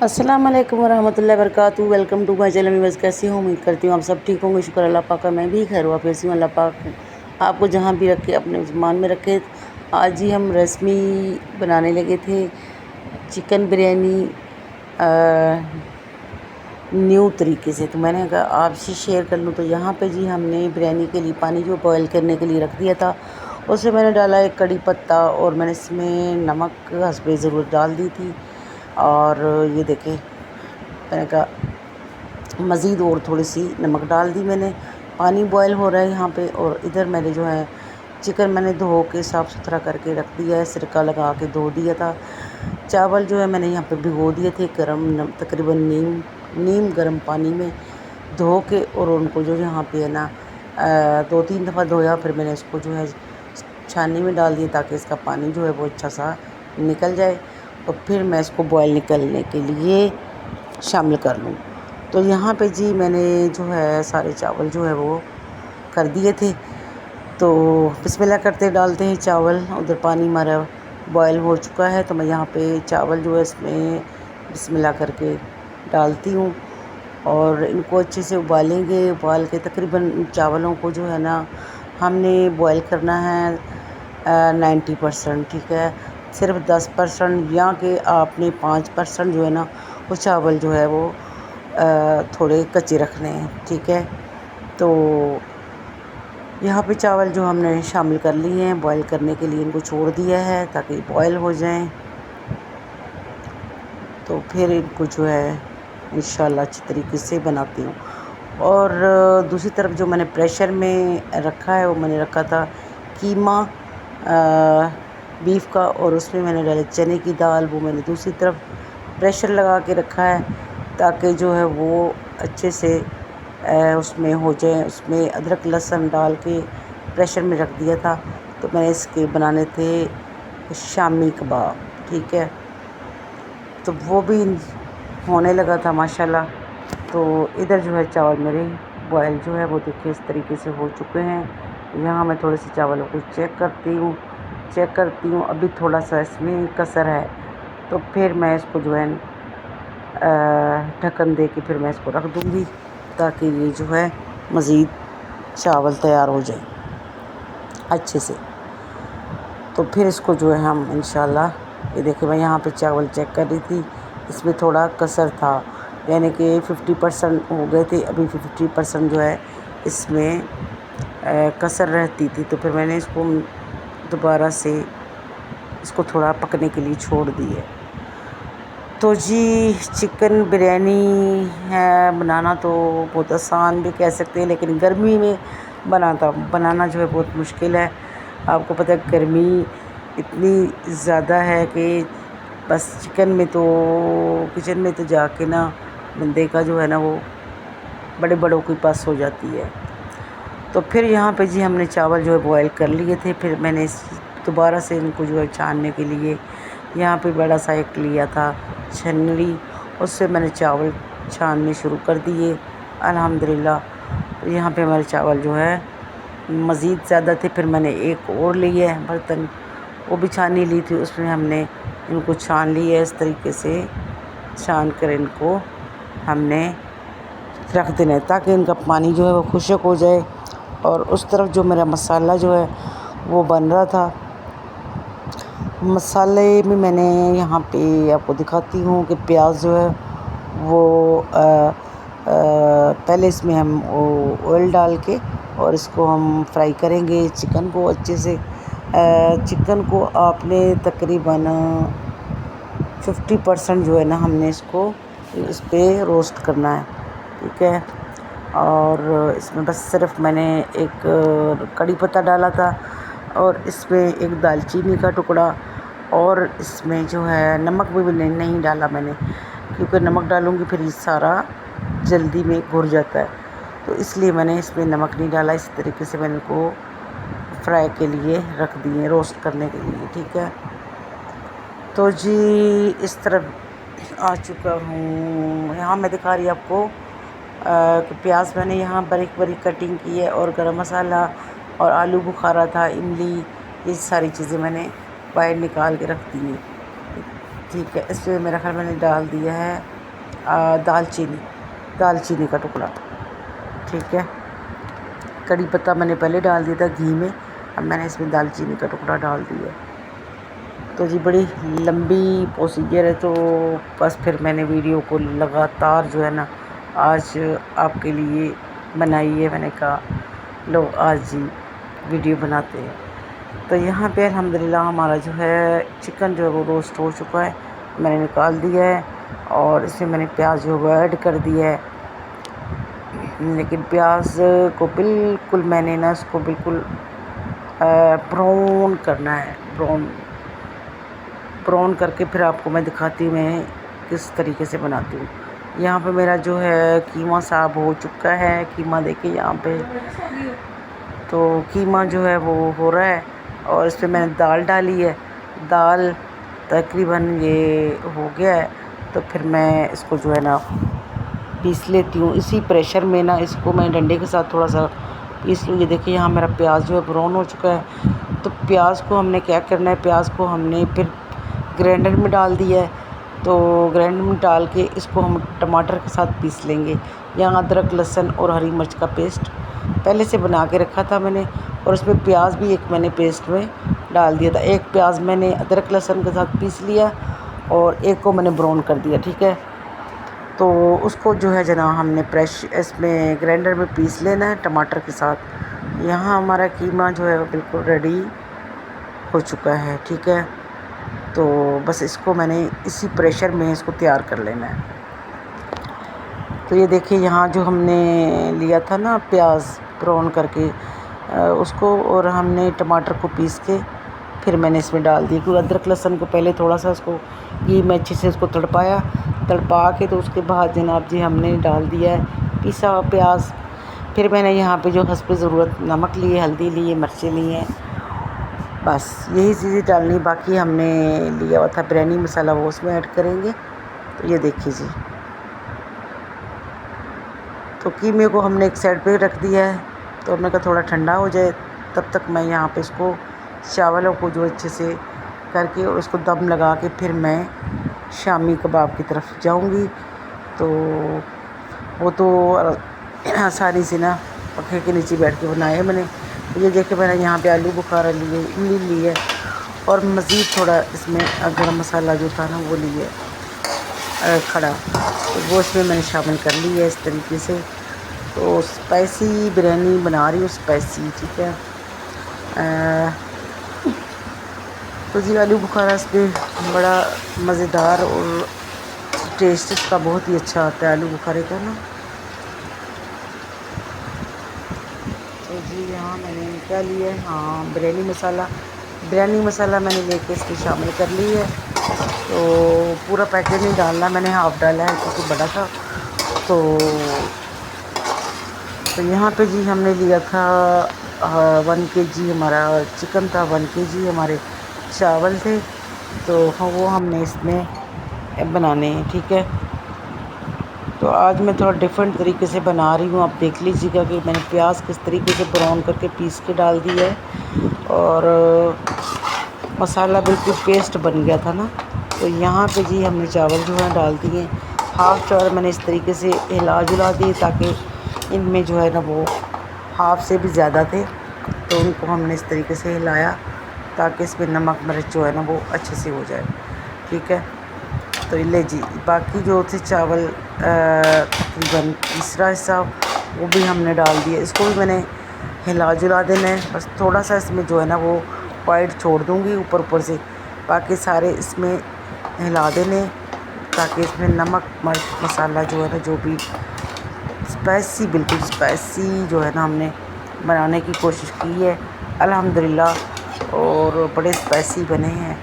السلام علیکم ورحمۃ اللہ وبرکاتہ۔ Welcome to my channel views. کیسی ہوں؟ امید کرتی ہوں آپ سب ٹھیک ہوں گے۔ شکر اللہ پاک کا، میں بھی خیر ہوا پیسی ہوں۔ اللہ پاک آپ کو جہاں بھی رکھے اپنے زمان میں رکھے۔ آج ہی ہم ریسپی بنانے لگے تھے چکن بریانی نیو طریقے سے، تو میں نے کہا آپ سے شیئر کر لوں۔ تو یہاں پہ جی ہم نے بریانی کے لیے پانی جو بوائل کرنے کے لیے رکھ دیا تھا، اس میں نے ڈالا ایک کڑی پتہ، اور میں نے اس میں نمک حسب ضرورت ڈال دی تھی۔ اور یہ دیکھیں، میں نے کہا مزید اور تھوڑی سی نمک ڈال دی میں نے۔ پانی بوائل ہو رہا ہے یہاں پہ، اور ادھر میں نے جو ہے چکن میں نے دھو کے صاف ستھرا کر کے رکھ دیا ہے، سرکہ لگا کے دھو دیا تھا۔ چاول جو ہے میں نے یہاں پہ بھگو دیے تھے تقریباً نیم گرم پانی میں دھو کے، اور ان کو جو یہاں پہ ہے نا 2-3 دفعہ دھویا، پھر میں نے اس کو جو ہے چھاننی میں ڈال دیا تاکہ اس کا پانی جو ہے وہ اچھا سا نکل جائے، اور پھر میں اس کو بوائل نکلنے کے لیے شامل کر لوں۔ تو یہاں پہ جی میں نے جو ہے سارے چاول جو ہے وہ کر دیے تھے۔ تو بسم اللہ کرتے ڈالتے ہیں چاول۔ ادھر پانی ہمارا بوائل ہو چکا ہے، تو میں یہاں پہ چاول جو ہے اس میں بسم اللہ کر کے ڈالتی ہوں، اور ان کو اچھے سے ابالیں گے۔ ابال کے تقریباً چاولوں کو جو ہے نا ہم نے بوائل کرنا ہے 90%، ٹھیک ہے۔ صرف 10% یا کہ آپ نے 5% جو ہے نا وہ چاول جو ہے وہ تھوڑے کچے رکھنے ہیں، ٹھیک ہے۔ تو یہاں پہ چاول جو ہم نے شامل کر لیے ہیں بوائل کرنے کے لیے، ان کو چھوڑ دیا ہے تاکہ بوائل ہو جائیں۔ تو پھر ان کو جو ہے انشاءاللہ اچھی طریقے سے بناتی ہوں۔ اور دوسری طرف جو میں نے پریشر میں رکھا ہے، وہ میں نے رکھا تھا قیمہ بیف کا، اور اس میں نے ڈالے چنے کی دال، وہ میں نے دوسری طرف پریشر لگا کے رکھا ہے تاکہ جو ہے وہ اچھے سے اس میں ہو جائے۔ اس میں ادرک لہسن ڈال کے پریشر میں رکھ دیا تھا۔ تو میں نے اس کے بنانے تھے شامی کباب، ٹھیک ہے۔ تو وہ بھی ہونے لگا تھا ماشاءاللہ۔ تو ادھر جو ہے چاول میرے بوائل جو ہے وہ دیکھیں اس طریقے سے ہو چکے ہیں۔ یہاں میں تھوڑے سے چاولوں کو چیک کرتی ہوں، ابھی تھوڑا سا اس میں کسر ہے، تو پھر میں اس کو جو ہے ڈھکن دے کے پھر میں اس کو رکھ دوں گی تاکہ یہ جو ہے مزید چاول تیار ہو جائے اچھے سے۔ تو پھر اس کو جو ہے ہم انشاءاللہ، یہ دیکھیں میں یہاں پہ چاول چیک کر رہی تھی، اس میں تھوڑا کسر تھا، یعنی کہ 50% ہو گئے تھے، ابھی 50% جو ہے اس میں کسر رہتی تھی۔ تو پھر میں نے اس کو دوبارہ سے اس کو تھوڑا پکنے کے لیے چھوڑ دی ہے۔ تو جی چکن بریانی ہے بنانا تو بہت آسان بھی کہہ سکتے ہیں، لیکن گرمی میں بنانا جو ہے بہت مشکل ہے۔ آپ کو پتہ ہے گرمی اتنی زیادہ ہے کہ بس کچن میں تو جا کے نا بندے کا جو ہے نا وہ بڑوں کے پاس ہو جاتی ہے۔ تو پھر یہاں پہ جی ہم نے چاول جو ہے بوائل کر لیے تھے، پھر میں نے دوبارہ سے ان کو جو ہے چھاننے کے لیے یہاں پہ بڑا سا ایک لیا تھا چھنی، اس سے میں نے چاول چھاننے شروع کر دیے الحمدللہ۔ یہاں پہ ہمارے چاول جو ہے مزید زیادہ تھے، پھر میں نے ایک اور لیا ہے برتن، وہ بھی چھانی لی تھی، اس میں ہم نے ان کو چھان لیا ہے۔ اس طریقے سے چھان کر ان کو ہم نے رکھ دینا ہے تاکہ ان کا پانی جو ہے وہ خشک ہو جائے۔ اور اس طرف جو میرا مسالہ جو ہے وہ بن رہا تھا، مسالے میں نے یہاں پہ آپ کو دکھاتی ہوں کہ پیاز جو ہے وہ پہلے اس میں ہم آئل ڈال کے اور اس کو ہم فرائی کریں گے چکن کو اچھے سے۔ چکن کو آپ نے تقریباً 50% جو ہے نا ہم نے اس پہ روسٹ کرنا ہے، ٹھیک ہے۔ اور اس میں بس صرف میں نے ایک کڑی پتہ ڈالا تھا، اور اس میں ایک دال چینی کا ٹکڑا، اور اس میں جو ہے نمک بھی نہیں ڈالا میں نے، کیونکہ نمک ڈالوں گی پھر یہ سارا جلدی میں گھل جاتا ہے، تو اس لیے میں نے اس میں نمک نہیں ڈالا۔ اس طریقے سے میں نے کو فرائی کے لیے رکھ دیے، روسٹ کرنے کے لیے، ٹھیک ہے۔ تو جی اس طرف آ چکا ہوں، یہاں میں دکھا رہی آپ کو کہ پیاز میں نے یہاں باریک کٹنگ کی ہے، اور گرم مسالہ اور آلو بخارا تھا، املی، یہ ساری چیزیں میں نے باہر نکال کے رکھ دی ہیں۔ ٹھیک ہے، اس میں میرا خیال میں نے ڈال دیا ہے دال چینی کا ٹکڑا، ٹھیک ہے۔ کڑی پتہ میں نے پہلے ڈال دیا تھا گھی میں، اب میں نے اس میں دال چینی کا ٹکڑا ڈال دیا۔ تو جی بڑی لمبی پروسیجر ہے، تو بس پھر میں نے ویڈیو کو لگاتار جو ہے نا آج آپ کے لیے بنائی ہے۔ میں نے کہا لو آج جی ویڈیو بناتے ہیں۔ تو یہاں پہ الحمدللہ ہمارا جو ہے چکن جو ہے وہ روسٹ ہو چکا ہے، میں نے نکال دیا ہے، اور اس میں میں نے پیاز جو ہے وہ ایڈ کر دیا ہے۔ لیکن پیاز کو بالکل میں نے نا اس کو بالکل براؤن کرنا ہے، براؤن کر کے پھر آپ کو میں دکھاتی ہوں میں کس طریقے سے بناتی ہوں۔ یہاں پہ میرا جو ہے قیمہ صاحب ہو چکا ہے، قیمہ دیکھیں یہاں پہ، تو قیمہ جو ہے وہ ہو رہا ہے، اور اس پہ میں نے دال ڈالی ہے، دال تقریباً یہ ہو گیا ہے، تو پھر میں اس کو جو ہے نا پیس لیتی ہوں اسی پریشر میں نا، اس کو میں ڈنڈے کے ساتھ تھوڑا سا پیس لوں۔ یہ دیکھیں یہاں میرا پیاز جو ہے براؤن ہو چکا ہے، تو پیاز کو ہم نے کیا کرنا ہے، پیاز کو ہم نے پھر گرینڈر میں ڈال دیا ہے، تو گرینڈر میں ڈال کے اس کو ہم ٹماٹر کے ساتھ پیس لیں گے۔ یہاں ادرک لہسن اور ہری مرچ کا پیسٹ پہلے سے بنا کے رکھا تھا میں نے، اور اس میں پیاز بھی ایک میں نے پیسٹ میں ڈال دیا تھا۔ ایک پیاز میں نے ادرک لہسن کے ساتھ پیس لیا، اور ایک کو میں نے براؤن کر دیا، ٹھیک ہے۔ تو اس کو جو ہے جناب ہم نے اس میں گرینڈر میں پیس لینا ہے ٹماٹر کے ساتھ۔ یہاں ہمارا قیمہ جو ہے وہ بالکل ریڈی ہو چکا ہے، ٹھیک ہے۔ تو بس اس کو میں نے اسی پریشر میں اس کو تیار کر لینا ہے۔ تو یہ دیکھیں یہاں جو ہم نے لیا تھا نا پیاز براؤن کر کے، اس کو اور ہم نے ٹماٹر کو پیس کے پھر میں نے اس میں ڈال دی، کیونکہ ادرک لہسن کو پہلے تھوڑا سا اس کو گھی میں اچھے سے اس کو تڑپا کے، تو اس کے بعد جناب جی ہم نے ڈال دیا ہے پیسا ہوا پیاز۔ پھر میں نے یہاں پہ جو حسب ضرورت نمک لیے، ہلدی لیے، مرچیں لی ہیں، بس یہی چیزیں ڈالنی، باقی ہم نے لیا ہوا تھا بریانی مسالہ، وہ اس میں ایڈ کریں گے۔ تو یہ دیکھیے جی، تو قیمے کو ہم نے ایک سائڈ پہ رکھ دیا ہے، تو ہم نے کہا تھوڑا ٹھنڈا ہو جائے، تب تک میں یہاں پہ اس کو چاولوں کو جو اچھے سے کر کے اور اس کو دم لگا کے پھر میں شامی کباب کی طرف جاؤں گی۔ تو وہ تو آسانی سے نا پنکھے کے نیچے بیٹھ کے بنائے ہیں میں نے۔ یہ دیکھیں میں نے یہاں پہ آلو بخارا لیے، املی لی ہے، اور مزید تھوڑا اس میں گرم مسالہ جو تھا نا وہ لیے کھڑا، تو وہ اس میں نے شامل کر لی ہے اس طریقے سے۔ تو اسپائسی بریانی بنا رہی ہوں، اسپائسی، ٹھیک ہے۔ تو جی آلو بخارا اس پہ بڑا مزیدار اور ٹیسٹ اس کا بہت ہی اچھا آتا ہے آلو بخارے کا نا۔ تو جی یہاں میں نے کیا لیا ہے، ہاں بریانی مسالہ میں نے لے کے اس کی شامل کر لی ہے۔ تو پورا پیکٹ نہیں ڈالنا، میں نے ہاف ڈالا ہے کیونکہ بڑا تھا۔ تو یہاں پہ جی ہم نے لیا تھا 1 kg ہمارا چکن تھا، 1 kg ہمارے چاول تھے، تو وہ ہم نے اس میں بنانے ہیں، ٹھیک ہے۔ تو آج میں تھوڑا ڈیفرنٹ طریقے سے بنا رہی ہوں، آپ دیکھ لیجیے گا کہ میں نے پیاز کس طریقے سے براؤن کر کے پیس کے ڈال دیا ہے، اور مسالہ بالکل پیسٹ بن گیا تھا نا۔ تو یہاں پہ جی ہم نے چاول جو ہے ڈال دیے، ہاف چاول میں نے اس طریقے سے ہلا جلا دیے تاکہ ان میں جو ہے نا وہ ہاف سے بھی زیادہ تھے، تو ان کو ہم نے اس طریقے سے ہلایا تاکہ اس میں نمک مرچ جو ہے نا وہ اچھے سے ہو جائے، ٹھیک ہے۔ تو لے جی باقی جو تھے چاول تقریباً تیسرا حصہ وہ بھی ہم نے ڈال دیا، اس کو بھی میں نے ہلا جلا دینا ہے، بس تھوڑا سا اس میں جو ہے نا وہ وائٹ چھوڑ دوں گی اوپر سے، باقی سارے اس میں ہلا دینے تاکہ اس میں نمک مرچ مسالہ جو ہے نا جو بھی اسپائسی، بالکل اسپائسی جو ہے نا ہم نے بنانے کی کوشش کی ہے الحمدللہ، اور بڑے اسپائسی بنے ہیں۔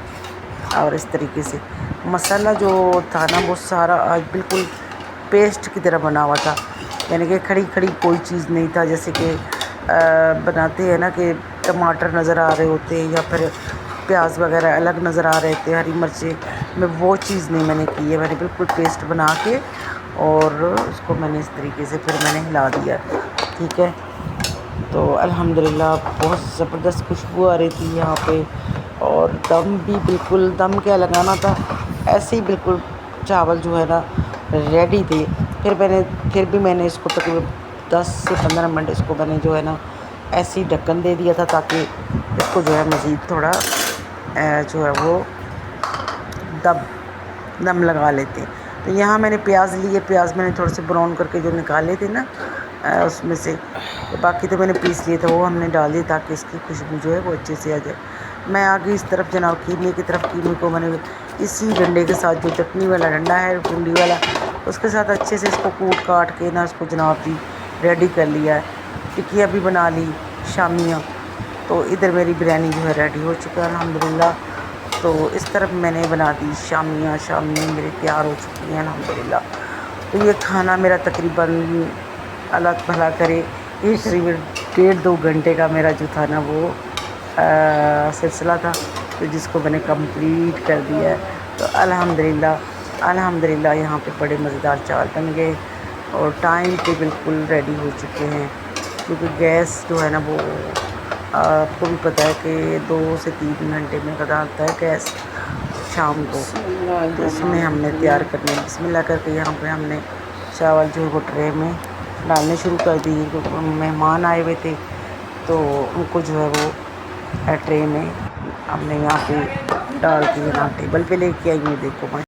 اور اس طریقے سے مسالہ جو تھا نا وہ سارا آج بالکل پیسٹ کی طرح بنا ہوا تھا، یعنی کہ کھڑی کوئی چیز نہیں تھا، جیسے کہ بناتے ہیں نا کہ ٹماٹر نظر آ رہے ہوتے ہیں یا پھر پیاز وغیرہ الگ نظر آ رہے تھے، ہری مرچیں، میں وہ چیز نہیں میں نے کی ہے، میں نے بالکل پیسٹ بنا کے اور اس کو میں نے اس طریقے سے پھر میں نے ہلا دیا، ٹھیک ہے۔ تو الحمدللہ بہت زبردست خوشبو آ رہی تھی یہاں پہ، اور دم بھی بالکل، دم کیا لگانا تھا، ایسے ہی بالکل چاول جو ہے نا ریڈی تھے. پھر بھی میں نے اس کو تقریباً 10 سے 15 منٹ اس کو میں نے جو ہے نا ایسے ہی ڈھکن دے دیا تھا تاکہ اس کو جو ہے مزید تھوڑا جو ہے وہ دم لگا لیتے. تو یہاں میں نے پیاز لیے. پیاز میں نے تھوڑے سے براؤن کر کے جو نکالے تھے نا اس میں سے باقی تو میں نے پیس لیے تھے وہ ہم نے ڈال دیے تاکہ اس کی خوشبو جو ہے وہ اچھے سے آ جائے. میں آگے اس طرف جناب قیمے کی طرف. قیمے کو میں نے اسی ڈنڈے کے ساتھ جو چٹنی والا ڈنڈا ہے ٹنڈی والا اس کے ساتھ اچھے سے اس کو کوٹ کاٹ کے نا اس کو جناب جی ریڈی کر لیا ہے. ٹکیاں بھی بنا لی شامیاں. تو ادھر میری بریانی جو ہے ریڈی ہو چکا ہے الحمدللہ. تو اس طرف میں نے بنا دی شامیاں میری تیار ہو چکی ہیں الحمدللہ. تو یہ کھانا میرا تقریباً اللہ بھلا کرے یہ قریب 1.5-2 گھنٹے کا میرا جو تھا نا وہ سلسلہ تھا تو جس کو میں نے کمپلیٹ کر دیا ہے. تو الحمدللہ یہاں پہ بڑے مزیدار چاول بن گئے اور ٹائم پہ بالکل ریڈی ہو چکے ہیں کیونکہ گیس جو ہے نا وہ آپ کو بھی پتہ ہے کہ 2 سے 3 گھنٹے میں بدلتا ہے گیس شام کو. تو اس میں ہم نے تیار کرنے بسم اللہ کر کے یہاں پہ ہم نے چاول جو ہے وہ ٹرے میں ڈالنے شروع کر دیے کیونکہ مہمان آئے ہوئے تھے تو ان کو جو ہے وہ ٹرے میں ہم نے یہاں پہ ڈال کے یہاں ٹیبل پہ لے کے آئی ہیں. دیکھو